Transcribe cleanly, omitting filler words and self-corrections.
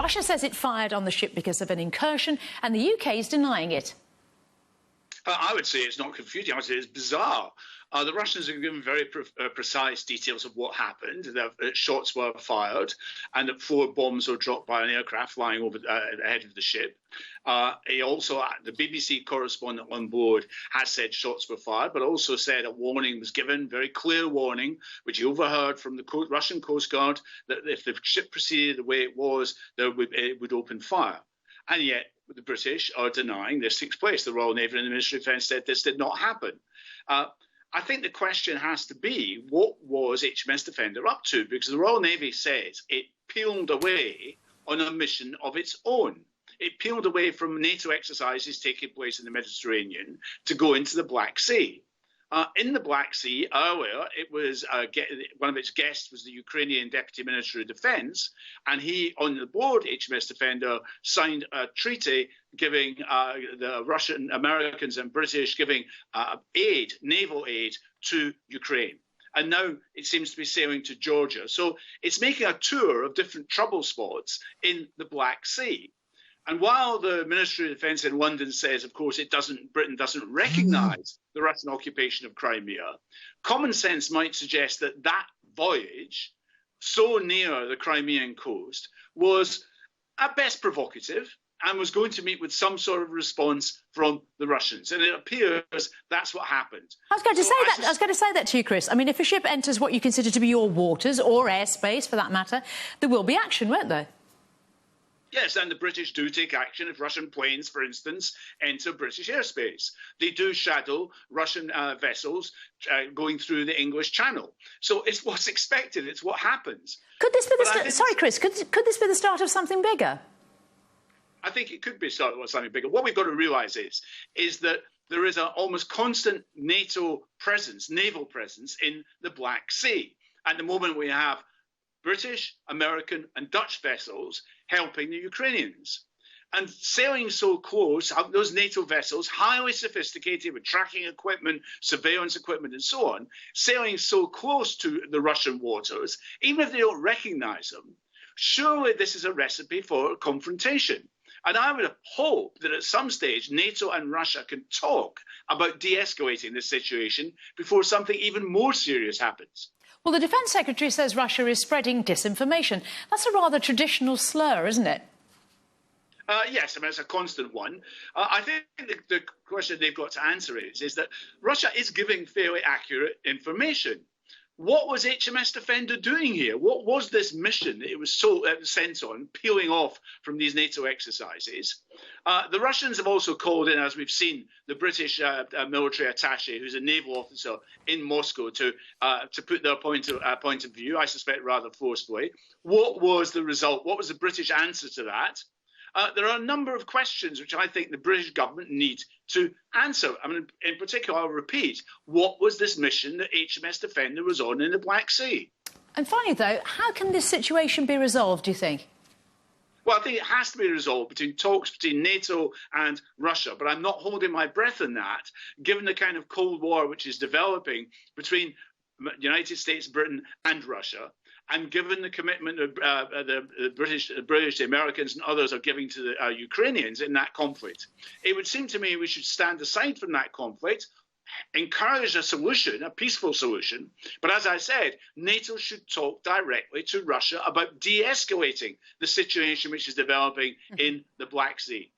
Russia says it fired on the ship because of an incursion, and the UK is denying it. I would say it's not confusing. I would say it's bizarre. The Russians have given very precise details of what happened. That shots were fired and that 4 bombs were dropped by an aircraft flying over ahead of the ship. He also, the BBC correspondent on board has said shots were fired, but also said a warning was given, very clear warning, which he overheard from the Russian Coast Guard, that if the ship proceeded the way it was, it would open fire. And yet the British are denying this took place. The Royal Navy and the Ministry of Defence said this did not happen. I think the question has to be, what was HMS Defender up to? Because the Royal Navy says it peeled away on a mission of its own. It peeled away from NATO exercises taking place in the Mediterranean to go into the Black Sea. In the Black Sea, earlier, it was one of its guests was the Ukrainian Deputy Minister of Defence, and he, on the board HMS Defender, signed a treaty giving the Russian, Americans and British giving aid, naval aid, to Ukraine. And now it seems to be sailing to Georgia. So it's making a tour of different trouble spots in the Black Sea. And while the Ministry of Defence in London says, of course, Britain doesn't recognise the Russian occupation of Crimea, common sense might suggest that that voyage, so near the Crimean coast, was at best provocative and was going to meet with some sort of response from the Russians. And it appears that's what happened. I was going to say that to you, Chris. I mean, if a ship enters what you consider to be your waters or airspace, for that matter, there will be action, won't there? Yes, and the British do take action if Russian planes, for instance, enter British airspace. They do shadow Russian vessels going through the English Channel. So it's what's expected. It's what happens. Could this be sorry, Chris, could this be the start of something bigger? I think it could be the start of something bigger. What we've got to realise is that there is an almost constant NATO presence, naval presence in the Black Sea. At the moment, we have British, American and Dutch vessels helping the Ukrainians. And sailing so close, those NATO vessels, highly sophisticated with tracking equipment, surveillance equipment and so on, sailing so close to the Russian waters, even if they don't recognise them, surely this is a recipe for confrontation. And I would hope that at some stage NATO and Russia can talk about de-escalating this situation before something even more serious happens. Well, the Defence Secretary says Russia is spreading disinformation. That's a rather traditional slur, isn't it? Yes, I mean, it's a constant one. I think the question they've got to answer is that Russia is giving fairly accurate information. What was HMS Defender doing here? What was this mission that it was sent on, peeling off from these NATO exercises? The Russians have also called in, as we've seen, the British military attaché, who's a naval officer in Moscow, to put their point of view, I suspect rather forcefully. What was the result? What was the British answer to that? There are a number of questions which I think the British government need to answer. I mean, in particular, I'll repeat, what was this mission that HMS Defender was on in the Black Sea? And finally, though, how can this situation be resolved, do you think? Well, I think it has to be resolved between talks between NATO and Russia, but I'm not holding my breath on that, given the kind of Cold War which is developing between the United States, Britain and Russia. And given the commitment of the British, the Americans and others are giving to the Ukrainians in that conflict, it would seem to me we should stand aside from that conflict, encourage a solution, a peaceful solution. But as I said, NATO should talk directly to Russia about de-escalating the situation which is developing in the Black Sea.